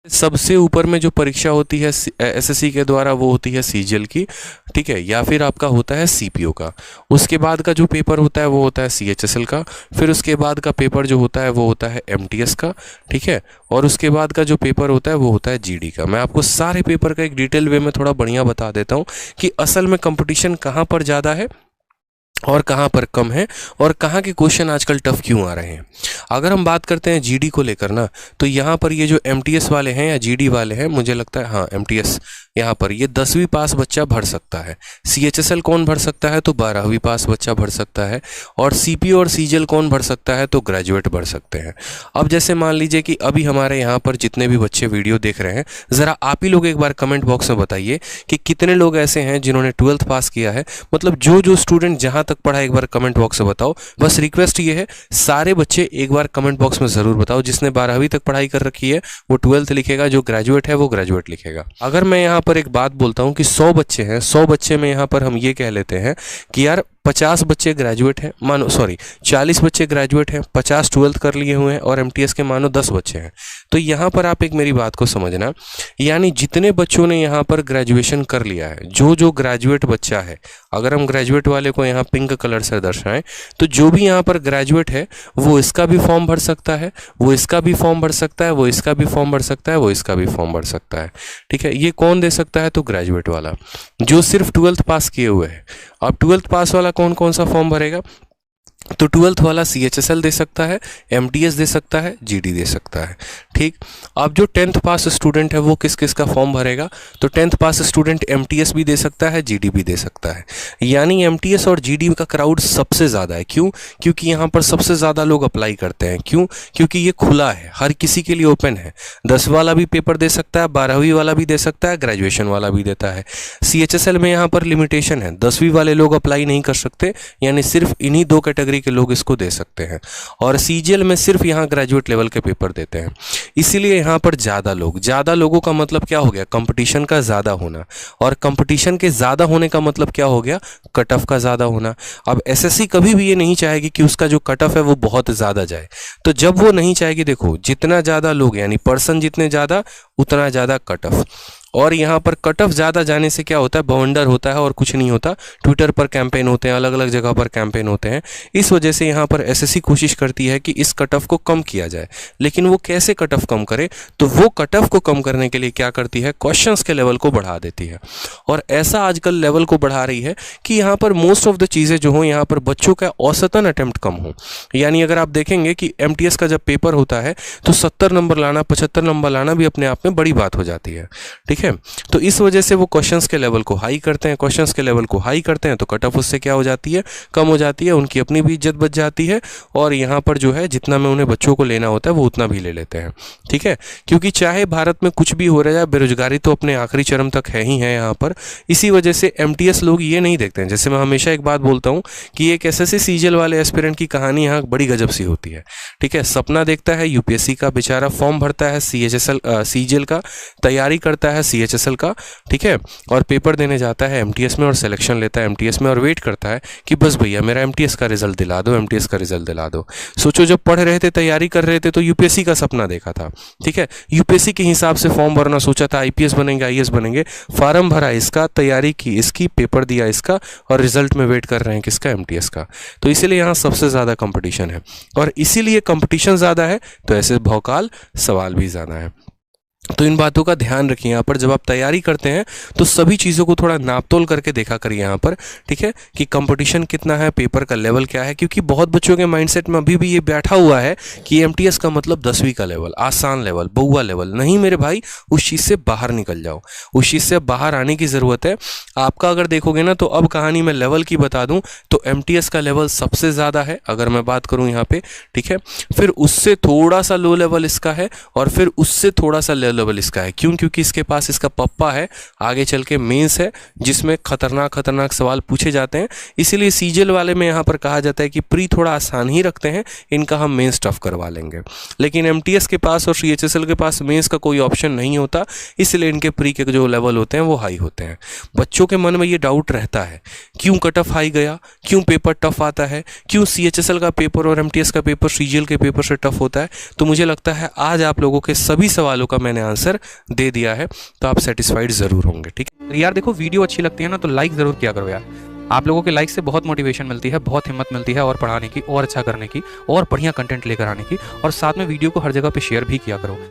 सबसे ऊपर में जो परीक्षा होती है एसएससी के द्वारा वो होती है सीजीएल की, ठीक है, या फिर आपका होता है सीपीओ का। उसके बाद का जो पेपर होता है वो होता है सीएचएसएल का। फिर उसके बाद का पेपर जो होता है वो होता है एमटीएस का, ठीक है। और उसके बाद का जो पेपर होता है वो होता है जीडी का। मैं आपको सारे पेपर का एक डिटेल वे में थोड़ा बढ़िया बता देता हूँ कि असल में कंपटीशन कहाँ पर ज़्यादा है और कहाँ पर कम है और कहाँ के क्वेश्चन आजकल टफ क्यों आ रहे हैं। अगर हम बात करते हैं जीडी को लेकर ना, तो यहाँ पर ये जो एमटीएस वाले हैं या जीडी वाले हैं, मुझे लगता है हाँ एमटीएस, यहाँ पर ये 10वीं पास बच्चा भर सकता है। सीएचएसएल कौन भर सकता है, तो 12वीं पास बच्चा भर सकता है। और सीपीओ और सीजीएल कौन भर सकता है, तो ग्रेजुएट भर सकते हैं। अब जैसे मान लीजिए कि अभी हमारे यहाँ पर जितने भी बच्चे वीडियो देख रहे हैं, ज़रा आप ही लोग एक बार कमेंट बॉक्स में बताइए कि कितने लोग ऐसे हैं जिन्होंने 12th पास किया है। मतलब जो स्टूडेंट जहाँ तक पढ़ा एक बार कमेंट बॉक्स में बताओ। बस रिक्वेस्ट ये है, सारे बच्चे एक बार कमेंट बॉक्स में ज़रूर बताओ। जिसने 12वीं तक पढ़ाई कर रखी है वो 12th लिखेगा, जो ग्रेजुएट है वो ग्रेजुएट लिखेगा। अगर मैं यहाँ पर एक बात बोलता हूँ कि 100 बच्चे हैं, 100 बच्चे में यहाँ पर हम ये कह लेते हैं कि यार 50 बच्चे ग्रेजुएट हैं, मानो 40 बच्चे ग्रेजुएट हैं, 50 12th कर लिए हुए हैं और एमटीएस के मानो 10 बच्चे हैं। तो यहाँ पर आप एक मेरी बात को समझना, यानी जितने बच्चों ने यहाँ पर ग्रेजुएशन कर लिया है, जो ग्रेजुएट बच्चा है, अगर हम ग्रेजुएट वाले को यहाँ पिंक कलर से दर्शाएं, तो जो भी यहाँ पर ग्रेजुएट है वो इसका भी फॉर्म भर सकता है, वो इसका भी फॉर्म भर सकता है, वो इसका भी फॉर्म भर सकता है, वो इसका भी फॉर्म भर सकता है, ठीक है। ये कौन दे सकता है, तो ग्रेजुएट वाला जो सिर्फ 12th पास किए हुए हैं। अब 12th पास वाला कौन कौन सा फॉर्म भरेगा, तो 12th वाला सीएचएसएल दे सकता है, एमटीएस दे सकता है, जीडी दे सकता है, ठीक। अब जो 10th पास स्टूडेंट है वो किस किस का फॉर्म भरेगा, तो 10th पास स्टूडेंट एमटीएस भी दे सकता है, जीडी भी दे सकता है। यानी एमटीएस और जीडी का क्राउड सबसे ज़्यादा है। क्यों, क्योंकि यहाँ पर सबसे ज़्यादा लोग अप्लाई करते हैं। क्यों, क्योंकि ये खुला है, हर किसी के लिए ओपन है। 10 वाला भी पेपर दे सकता है, 12वीं वाला भी दे सकता है, ग्रेजुएशन वाला भी देता है। सीएचएसएल में यहाँ पर लिमिटेशन है, 10वीं वाले लोग अप्लाई नहीं कर सकते, यानी सिर्फ इन्हीं 2 कैटेगरी के लोग इसको दे सकते हैं। और सीजीएल में सिर्फ यहाँ ग्रेजुएट लेवल के पेपर देते हैं। इसीलिए यहाँ पर ज़्यादा लोगों का मतलब क्या हो गया, कंपटीशन का ज़्यादा होना। और कंपटीशन के ज़्यादा होने का मतलब क्या हो गया, कट ऑफ का ज़्यादा होना। अब एसएससी कभी भी ये नहीं चाहेगी कि उसका जो कट ऑफ है वो बहुत ज़्यादा जाए। तो जब वो नहीं चाहेगी, देखो जितना ज़्यादा लोग यानी पर्सन जितने ज़्यादा उतना ज़्यादा कट ऑफ। और यहाँ पर कट ऑफ ज़्यादा जाने से क्या होता है, बवंडर होता है और कुछ नहीं होता। ट्विटर पर कैंपेन होते हैं, अलग अलग जगह पर कैंपेन होते हैं। इस वजह से यहाँ पर एसएससी कोशिश करती है कि इस कट ऑफ को कम किया जाए। लेकिन वो कैसे कट ऑफ कम करे, तो वो कट ऑफ को कम करने के लिए क्या करती है, क्वेश्चंस के लेवल को बढ़ा देती है। और ऐसा आजकल लेवल को बढ़ा रही है कि यहाँ पर मोस्ट ऑफ द चीज़ें जो हों, यहाँ पर बच्चों का औसतन अटेम्प्ट कम हो। यानी अगर आप देखेंगे कि एमटीएस का जब पेपर होता है तो 70 नंबर लाना, 75 नंबर लाना भी अपने आप में बड़ी बात हो जाती है, ठीक है। तो इस वजह से वो क्वेश्चंस के लेवल को हाई करते हैं। क्वेश्चंस के लेवल को हाई करते हैं तो कट ऑफ उससे क्या हो जाती है, कम हो जाती है। उनकी अपनी भी इज्जत बच जाती है और यहाँ पर जो है जितना में उन्हें बच्चों को लेना होता है वो उतना भी ले लेते हैं, ठीक है। क्योंकि चाहे भारत में कुछ भी हो रहा है, बेरोजगारी तो अपने आखिरी चरम तक है ही है यहाँ पर। इसी वजह से एमटीएस लोग ये नहीं देखते हैं। जैसे मैं हमेशा एक बात बोलता हूँ कि एक एसएससी सीजीएल वाले एस्पिरेंट की कहानी यहाँ बड़ी गजब सी होती है, ठीक है। सपना देखता है यूपीएससी का, बेचारा फॉर्म भरता है सीजीएल का, तैयारी करता है सीएचएसएल का, ठीक है, और पेपर देने जाता है एमटीएस में और सिलेक्शन लेता है एमटीएस में और वेट करता है कि बस भैया मेरा एमटीएस का रिजल्ट दिला दो, एमटीएस का रिजल्ट दिला दो। सोचो जब पढ़ रहे थे, तैयारी कर रहे थे तो यूपीएससी का सपना देखा था, ठीक है। यूपीएससी के हिसाब से फॉर्म भरना, सोचा था आईपीएस बनेंगे, आईएएस बनेंगे, फॉर्म भरा इसका, तैयारी की इसकी, पेपर दिया इसका और रिजल्ट में वेट कर रहे हैं किसका, एमटीएस का। तो इसीलिए यहाँ सबसे ज़्यादा कंपटीशन है और इसीलिए कंपटीशन ज़्यादा है तो ऐसे भौकाल सवाल भी ज़्यादा है। तो इन बातों का ध्यान रखिए। यहाँ पर जब आप तैयारी करते हैं तो सभी चीज़ों को थोड़ा नापतोल करके देखा करिए यहाँ पर, ठीक है, कि कंपटीशन कितना है, पेपर का लेवल क्या है। क्योंकि बहुत बच्चों के माइंडसेट में अभी भी ये बैठा हुआ है कि एमटीएस का मतलब 10वीं का लेवल, आसान लेवल, बउआ लेवल। नहीं मेरे भाई, उस चीज़ से बाहर निकल जाओ, उस चीज़ से बाहर आने की ज़रूरत है आपका। अगर देखोगे ना तो अब कहानी मैं लेवल की बता दूँ तो एमटीएस का लेवल सबसे ज़्यादा है अगर मैं बात करूँ यहाँ पे, ठीक है। फिर उससे थोड़ा सा लो लेवल इसका है और फिर उससे थोड़ा सा लेवल इसका है। क्यों, क्योंकि इसके पास इसका पप्पा है, आगे चल के मेंस है जिसमें खतरनाक सवाल पूछे जाते हैं। इसीलिए सीजीएल वाले में यहाँ पर कहा जाता है कि प्री थोड़ा आसान ही रखते हैं, इनका हम मेंस टफ करवा लेंगे। लेकिन एमटीएस के पास और सीएचएसएल के पास मेंस का कोई ऑप्शन नहीं होता, इसलिए इनके प्री के जो लेवल होते हैं वो हाई होते हैं। बच्चों के मन में ये डाउट रहता है क्यों कट ऑफ हाई गया, क्यों पेपर टफ आता है, क्यों सीएचएसएल का पेपर और एमटीएस का पेपर सीजीएल के पेपर से टफ होता है। तो मुझे लगता है आज आप लोगों के सभी सवालों का मैंने आंसर दे दिया है तो आप सेटिस्फाइड ज़रूर होंगे। ठीक है यार देखो, वीडियो अच्छी लगती है ना तो लाइक ज़रूर किया करो यार। आप लोगों के लाइक से बहुत मोटिवेशन मिलती है, बहुत हिम्मत मिलती है और पढ़ाने की, और अच्छा करने की, और बढ़िया कंटेंट लेकर आने की। और साथ में वीडियो को हर जगह पे शेयर भी किया करो।